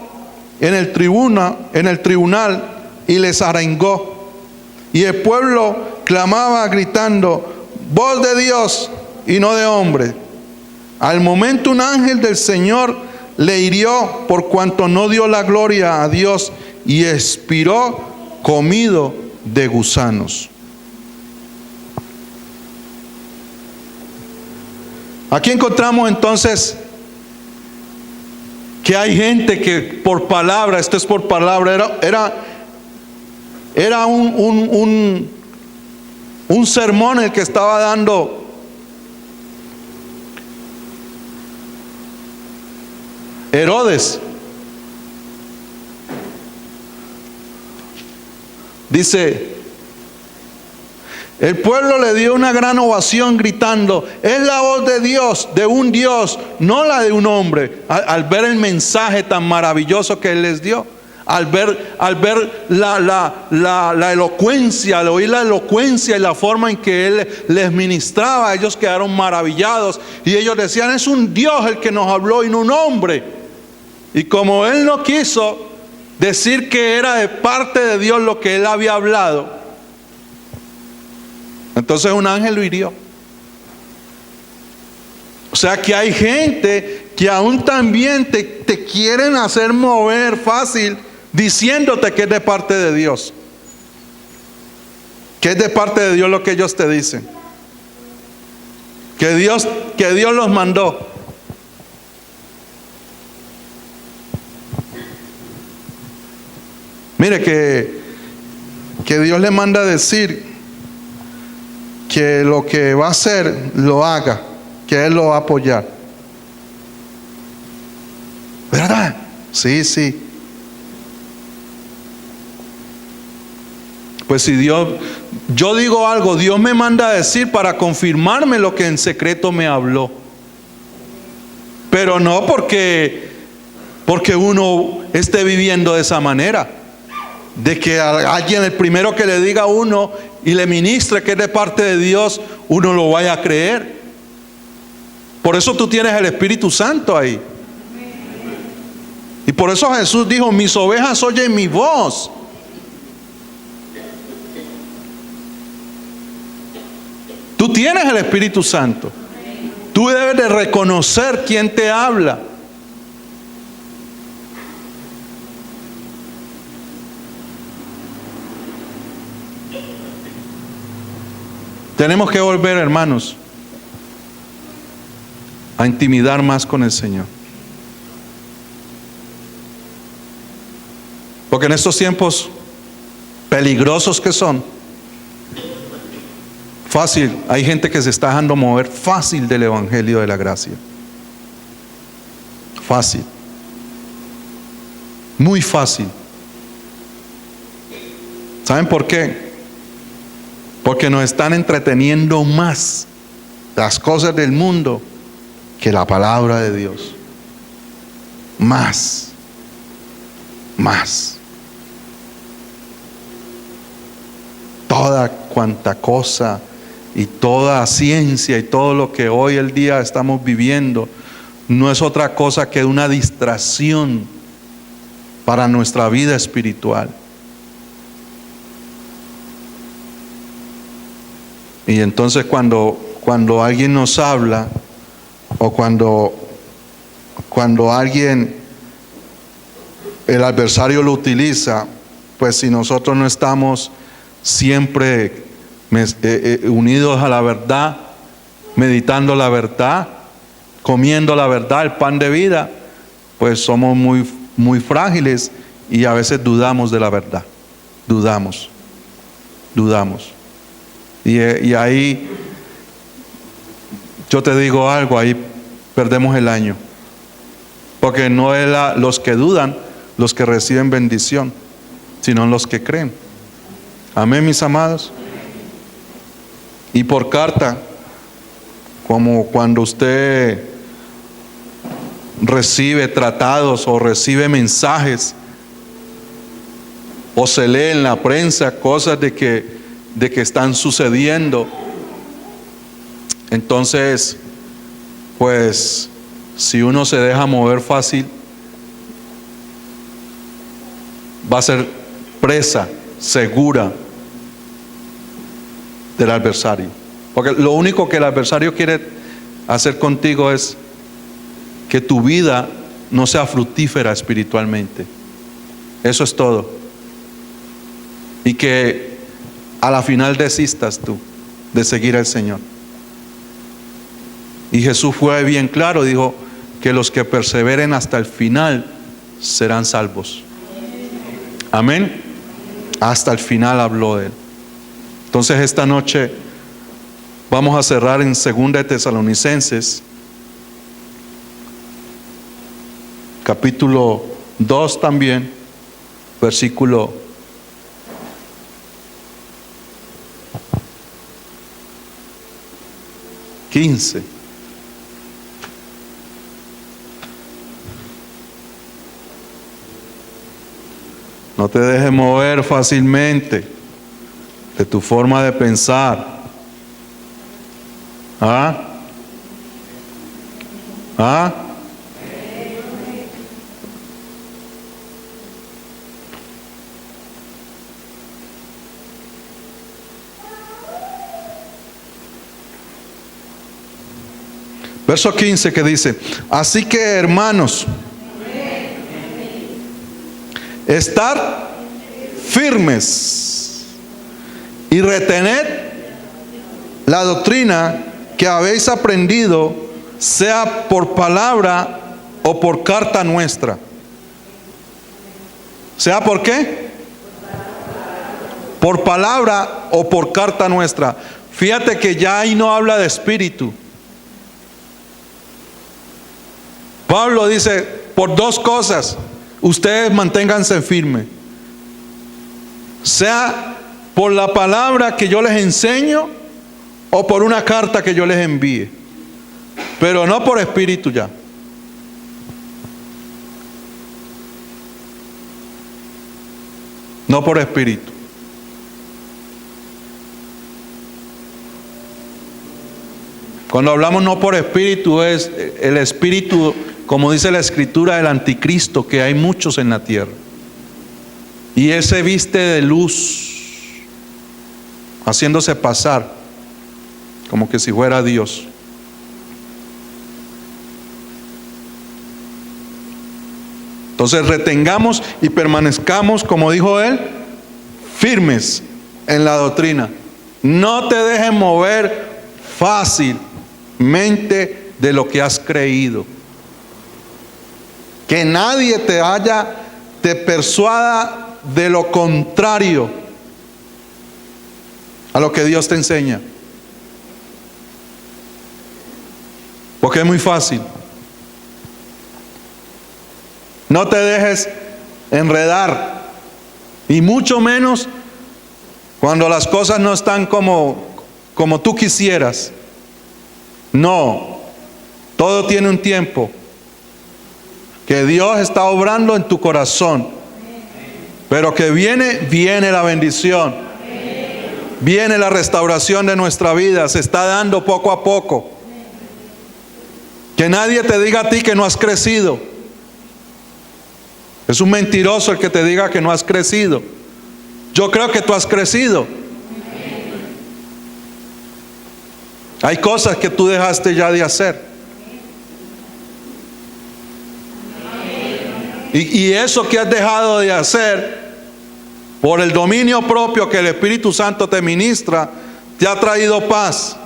en el tribunal y les arengó. Y el pueblo clamaba gritando, voz de Dios y no de hombre. Al momento un ángel del Señor le hirió por cuanto no dio la gloria a Dios y expiró comido de gusanos. Aquí encontramos entonces que hay gente que por palabra, esto es por palabra, era un sermón el que estaba dando Herodes. Dice, el pueblo le dio una gran ovación gritando, es la voz de Dios, de un Dios, no la de un hombre. Al ver el mensaje tan maravilloso que Él les dio, al ver la elocuencia, al oír la elocuencia y la forma en que Él les ministraba, ellos quedaron maravillados y ellos decían, es un Dios el que nos habló y no un hombre. Y como Él no quiso decir que era de parte de Dios lo que Él había hablado, entonces un ángel lo hirió. O sea que hay gente que aún también te quieren hacer mover fácil diciéndote que es de parte de Dios. Que es de parte de Dios lo que ellos te dicen. Que Dios los mandó. Mire que Dios le manda a decir que lo que va a hacer lo haga, que Él lo va a apoyar. ¿Verdad? Sí. Pues si yo digo algo, Dios me manda a decir para confirmarme lo que en secreto me habló. Pero no porque uno esté viviendo de esa manera, de que a alguien, el primero que le diga a uno y le ministre que es de parte de Dios, uno lo vaya a creer. Por eso tú tienes el Espíritu Santo ahí. Y por eso Jesús dijo: mis ovejas oyen mi voz. Tú tienes el Espíritu Santo. Tú debes de reconocer quién te habla. Tenemos que volver, hermanos, a intimidar más con el Señor. Porque en estos tiempos peligrosos que son, fácil, hay gente que se está dejando mover fácil del evangelio de la gracia. Fácil. Muy fácil. ¿Saben por qué? Porque nos están entreteniendo más las cosas del mundo que la palabra de Dios. Más. Toda cuanta cosa y toda ciencia y todo lo que hoy el día estamos viviendo no es otra cosa que una distracción para nuestra vida espiritual. Y entonces cuando alguien nos habla, o cuando alguien, el adversario lo utiliza, pues si nosotros no estamos siempre unidos a la verdad, meditando la verdad, comiendo la verdad, el pan de vida, pues somos muy frágiles y a veces dudamos de la verdad. Dudamos. Y ahí, yo te digo algo, ahí perdemos el año. Porque no es los que dudan los que reciben bendición, sino los que creen. Amén, mis amados. Y por carta, como cuando usted recibe tratados o recibe mensajes, o se lee en la prensa cosas de que están sucediendo, entonces pues si uno se deja mover fácil, va a ser presa segura del adversario. Porque lo único que el adversario quiere hacer contigo es que tu vida no sea fructífera espiritualmente. Eso es todo. Y que a la final desistas tú de seguir al Señor. Y Jesús fue bien claro, dijo que los que perseveren hasta el final serán salvos. Amén. Hasta el final habló de él. Entonces esta noche vamos a cerrar en 2 de Tesalonicenses, capítulo 2 también, versículo 15. No te dejes mover fácilmente de tu forma de pensar. Verso 15 que dice: así que, hermanos, estar firmes y retened la doctrina que habéis aprendido, sea por palabra o por carta nuestra. ¿Sea por qué? Por palabra o por carta nuestra. Fíjate que ya ahí no habla de espíritu. Pablo dice, por dos cosas, ustedes manténganse firmes. Sea ¿Por la palabra que yo les enseño o por una carta que yo les envíe? Pero no por espíritu ya. No por espíritu. Cuando hablamos no por espíritu, es el espíritu, como dice la escritura, del anticristo, que hay muchos en la tierra. Y él se viste de luz, haciéndose pasar como que si fuera Dios. Entonces retengamos y permanezcamos, como dijo él, firmes en la doctrina. No te dejes mover fácilmente de lo que has creído. Que nadie te persuada de lo contrario a lo que Dios te enseña. Porque es muy fácil. No te dejes enredar, y mucho menos cuando las cosas no están como tú quisieras. No, todo tiene un tiempo que Dios está obrando en tu corazón, pero que viene la bendición, viene la restauración de nuestra vida, se está dando poco a poco. Que nadie te diga a ti que no has crecido. Es un mentiroso el que te diga que no has crecido. Yo creo que tú has crecido. Hay cosas que tú dejaste ya de hacer. Y eso que has dejado de hacer, por el dominio propio que el Espíritu Santo te ministra, te ha traído paz,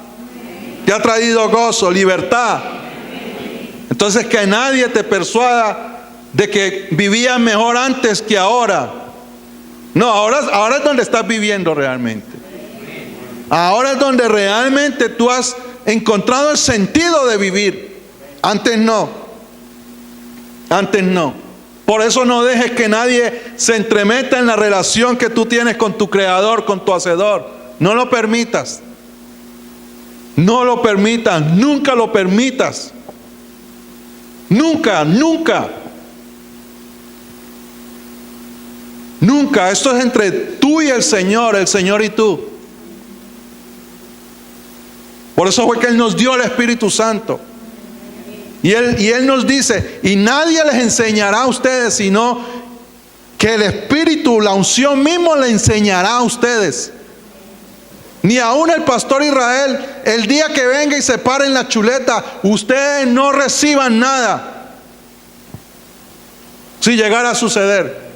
te ha traído gozo, libertad. Entonces que nadie te persuada de que vivías mejor antes que ahora. No, ahora es donde estás viviendo realmente. Ahora es donde realmente tú has encontrado el sentido de vivir. Antes no. Antes no. Por eso no dejes que nadie se entremeta en la relación que tú tienes con tu Creador, con tu Hacedor. No lo permitas. No lo permitas. Nunca lo permitas. Nunca, nunca. Nunca. Esto es entre tú y el Señor y tú. Por eso fue que Él nos dio el Espíritu Santo. Y Él nos dice, y nadie les enseñará a ustedes, sino que el Espíritu, la unción mismo le enseñará a ustedes. Ni aún el pastor Israel, el día que venga y se pare en la chuleta, ustedes no reciban nada. Si llegara a suceder.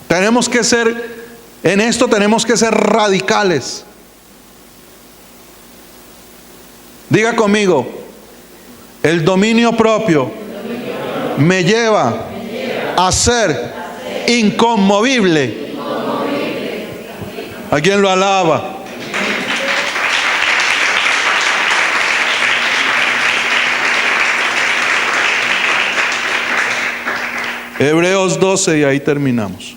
Tenemos que ser, en esto tenemos que ser radicales. Diga conmigo, el dominio propio me lleva a ser inconmovible. ¿A quién lo alaba? Hebreos 12 y ahí terminamos.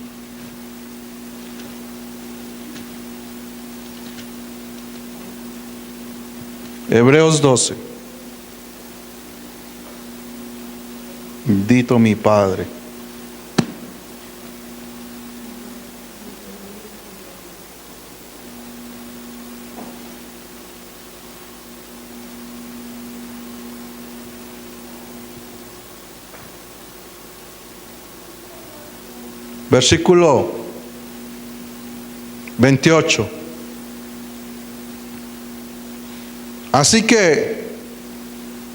Hebreos 12. Bendito mi Padre. Versículo 28. Así que,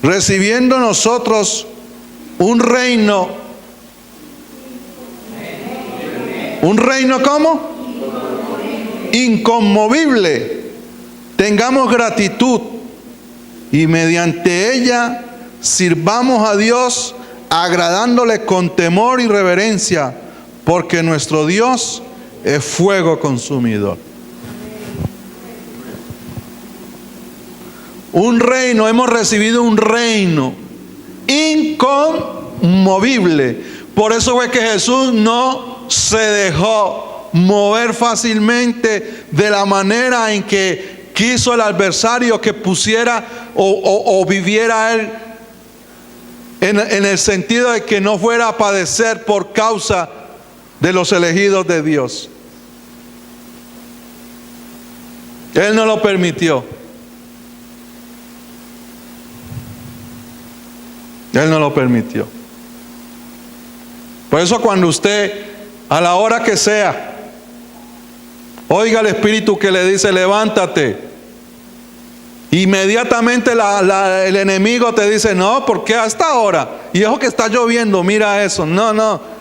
recibiendo nosotros un reino ¿cómo? Inconmovible, tengamos gratitud y mediante ella sirvamos a Dios agradándole con temor y reverencia, porque nuestro Dios es fuego consumidor. Un reino, hemos recibido un reino inconmovible. Por eso fue que Jesús no se dejó mover fácilmente de la manera en que quiso el adversario que pusiera o viviera él, en el sentido de que no fuera a padecer por causa de los elegidos de Dios. Él no lo permitió. Él no lo permitió. Por eso cuando usted, a la hora que sea, oiga el Espíritu que le dice levántate, inmediatamente el enemigo te dice no, ¿por qué hasta ahora? Y eso que está lloviendo, mira eso. No.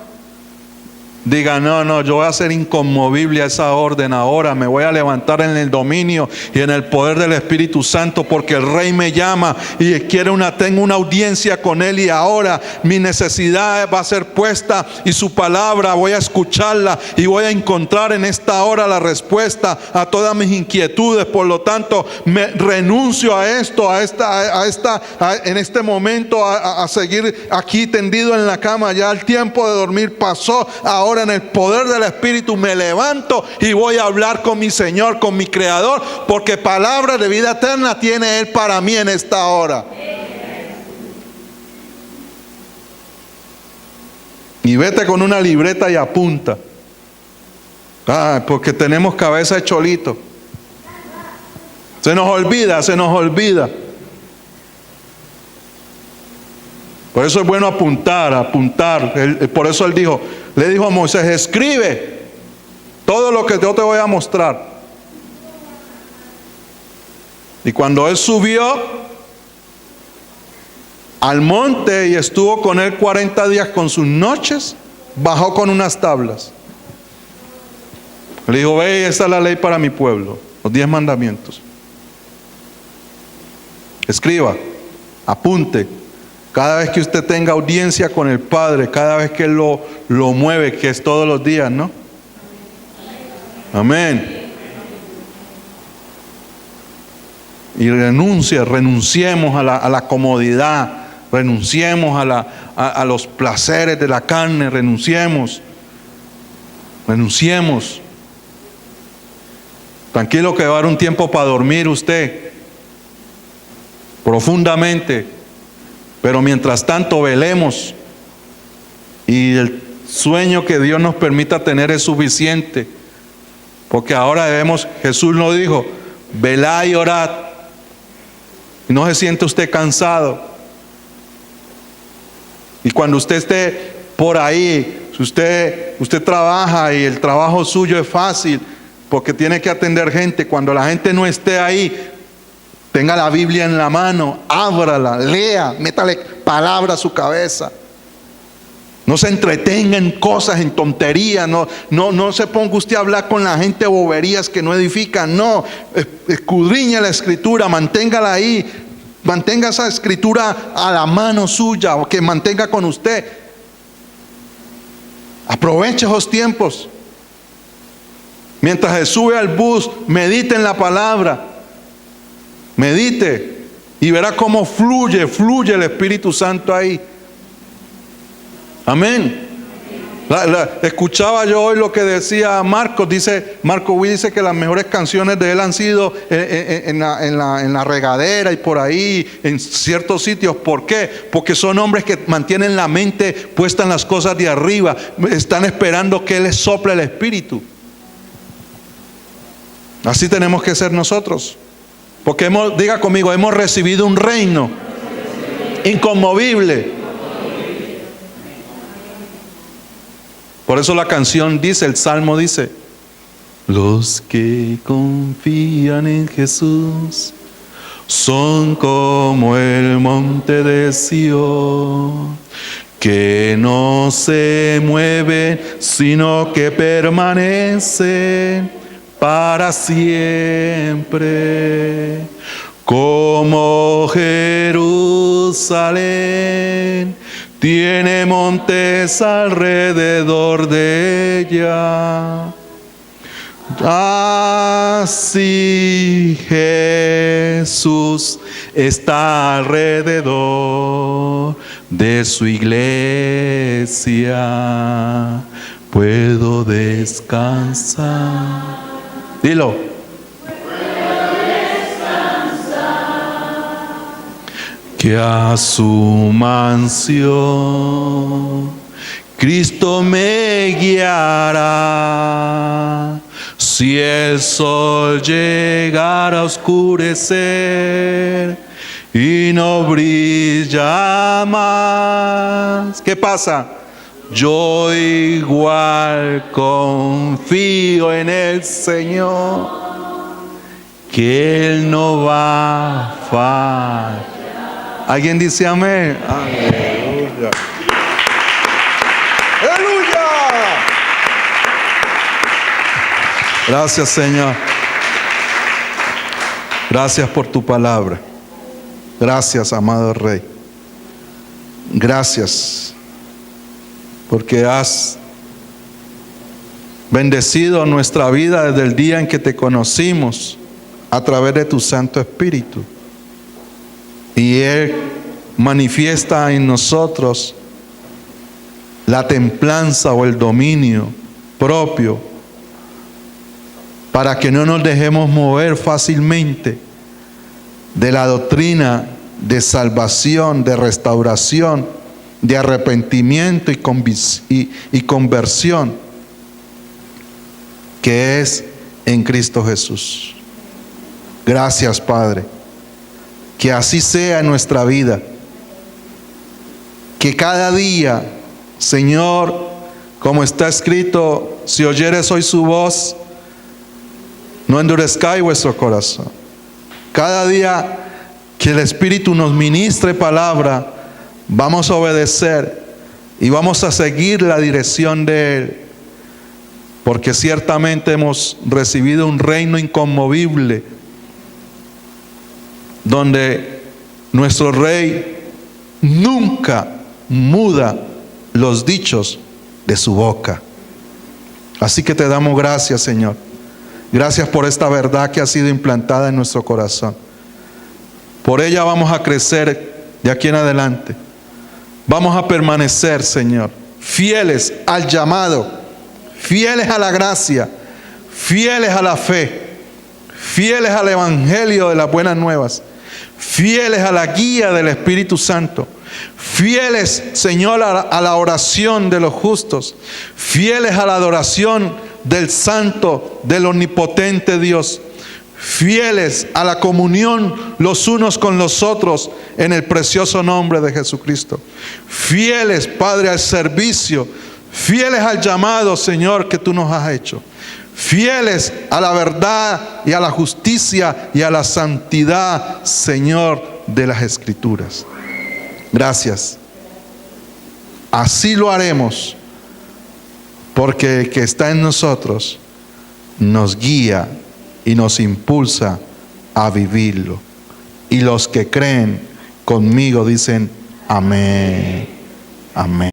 Diga, no, yo voy a ser inconmovible a esa orden ahora. Me voy a levantar en el dominio y en el poder del Espíritu Santo, porque el Rey me llama y tengo una audiencia con Él, y ahora mi necesidad va a ser puesta y su palabra voy a escucharla y voy a encontrar en esta hora la respuesta a todas mis inquietudes. Por lo tanto, me renuncio a esto, en este momento a seguir aquí tendido en la cama. Ya el tiempo de dormir pasó. Ahora en el poder del Espíritu me levanto y voy a hablar con mi Señor, con mi Creador, porque palabra de vida eterna tiene Él para mí en esta hora. Y vete con una libreta y apunta. Porque tenemos cabeza de cholito. Se nos olvida. Por eso es bueno apuntar. Por eso le dijo a Moisés, escribe todo lo que yo te voy a mostrar. Y cuando él subió al monte y estuvo con él 40 días con sus noches, bajó con unas tablas. Le dijo, ve, esta es la ley para mi pueblo, los 10 mandamientos. Escriba, apunte. Cada vez que usted tenga audiencia con el Padre, cada vez que Él lo mueve, que es todos los días, ¿no? Amén. Y renunciemos a la comodidad, renunciemos a los placeres de la carne, renunciemos. Tranquilo que va a haber un tiempo para dormir usted profundamente. Pero mientras tanto velemos, y el sueño que Dios nos permita tener es suficiente, porque ahora Jesús nos dijo, velad y orad, y no se siente usted cansado. Y cuando usted esté por ahí, si usted trabaja y el trabajo suyo es fácil, porque tiene que atender gente, cuando la gente no esté ahí, tenga la Biblia en la mano, ábrala, lea, métale palabra a su cabeza. No se entretenga en cosas, en tonterías. No se ponga usted a hablar con la gente boberías que no edifican. No, escudriñe la Escritura, manténgala ahí. Mantenga esa Escritura a la mano suya, o que mantenga con usted. Aproveche esos tiempos. Mientras se sube al bus, medite en la palabra. Medite y verá cómo fluye el Espíritu Santo ahí. Amén. Escuchaba yo hoy lo que decía Marco Witt, dice que las mejores canciones de él han sido en la regadera y por ahí, en ciertos sitios. ¿Por qué? Porque son hombres que mantienen la mente puesta en las cosas de arriba, están esperando que Él les sople el Espíritu. Así tenemos que ser nosotros. Porque diga conmigo, hemos recibido un reino inconmovible. Por eso la canción dice, el Salmo dice, los que confían en Jesús son como el monte de Sión, que no se mueven, sino que permanecen para siempre, como Jerusalén tiene montes alrededor de ella. Así Jesús Jesús está alrededor de su iglesia. Puedo descansar. Dilo. Que a su mansión Cristo me guiará. Si el sol llegara a oscurecer y no brilla más, ¿qué pasa? Yo igual confío en el Señor, que Él no va a fallar. ¿Alguien dice amén? Aleluya. ¡Aleluya! Gracias, Señor. Gracias por tu palabra. Gracias, amado Rey. Gracias porque has bendecido nuestra vida desde el día en que te conocimos a través de tu Santo Espíritu. Y Él manifiesta en nosotros la templanza o el dominio propio para que no nos dejemos mover fácilmente de la doctrina de salvación, de restauración, de arrepentimiento y conversión que es en Cristo Jesús. Gracias, Padre. Que así sea en nuestra vida. Que cada día, Señor, como está escrito, si oyeres hoy su voz, no endurezcáis vuestro corazón. Cada día que el Espíritu nos ministre palabra, vamos a obedecer y vamos a seguir la dirección de Él. Porque ciertamente hemos recibido un reino inconmovible, donde nuestro Rey nunca muda los dichos de su boca. Así que te damos gracias, Señor. Gracias por esta verdad que ha sido implantada en nuestro corazón. Por ella vamos a crecer de aquí en adelante. Vamos a permanecer, Señor, fieles al llamado, fieles a la gracia, fieles a la fe, fieles al evangelio de las buenas nuevas, fieles a la guía del Espíritu Santo, fieles, Señor, a la oración de los justos, fieles a la adoración del santo, del omnipotente Dios, fieles a la comunión los unos con los otros en el precioso nombre de Jesucristo, fieles, Padre, al servicio, fieles al llamado, Señor, que tú nos has hecho, fieles a la verdad y a la justicia y a la santidad, Señor, de las Escrituras. Gracias. Así lo haremos, porque el que está en nosotros nos guía y nos impulsa a vivirlo. Y los que creen conmigo dicen amén. Amén.